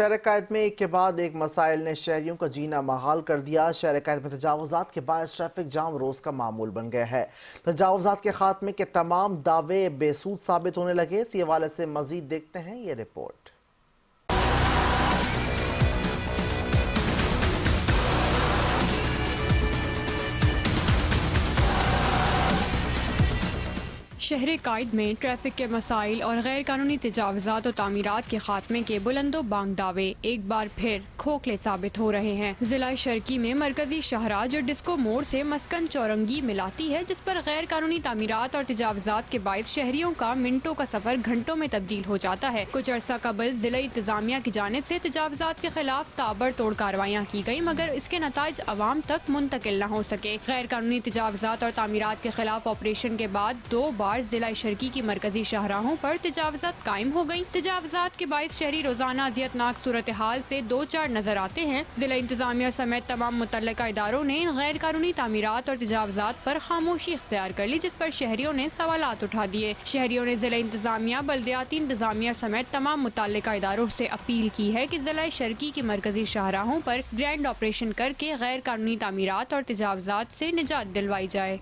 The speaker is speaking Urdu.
شہر قائد میں ایک کے بعد ایک مسائل نے شہریوں کا جینا محال کر دیا۔ شہر قائد میں تجاوزات کے باعث ٹریفک جام روز کا معمول بن گیا ہے۔ تجاوزات کے خاتمے کے تمام دعوے بے سود ثابت ہونے لگے۔ اسی حوالے سے مزید دیکھتے ہیں یہ رپورٹ۔ شہر قائد میں ٹریفک کے مسائل اور غیر قانونی تجاوزات و تعمیرات کے خاتمے کے بلند و بانگ دعوے ایک بار پھر کھوکھلے ثابت ہو رہے ہیں۔ ضلع شرقی میں مرکزی شاہراہ جو ڈسکو موڑ سے مسکن چورنگی ملاتی ہے، جس پر غیر قانونی تعمیرات اور تجاوزات کے باعث شہریوں کا منٹوں کا سفر گھنٹوں میں تبدیل ہو جاتا ہے۔ کچھ عرصہ قبل ضلع انتظامیہ کی جانب سے تجاوزات کے خلاف تابڑ توڑ کارروائیاں کی گئی، مگر اس کے نتائج عوام تک منتقل نہ ہو سکے۔ غیر قانونی تجاوزات اور تعمیرات کے خلاف آپریشن کے بعد 2 بار ضلع شرقی کی مرکزی شاہراہوں پر تجاوزات قائم ہو گئیں۔ تجاوزات کے باعث شہری روزانہ اذیت ناک صورتحال سے دو چار نظر آتے ہیں۔ ضلع انتظامیہ سمیت تمام متعلقہ اداروں نے غیر قانونی تعمیرات اور تجاوزات پر خاموشی اختیار کر لی، جس پر شہریوں نے سوالات اٹھا دیے۔ شہریوں نے ضلع انتظامیہ، بلدیاتی انتظامیہ سمیت تمام متعلقہ اداروں سے اپیل کی ہے کہ ضلع شرقی کی مرکزی شاہراہوں پر گرینڈ آپریشن کر کے غیر قانونی تعمیرات اور تجاوزات سے نجات دلوائی جائے۔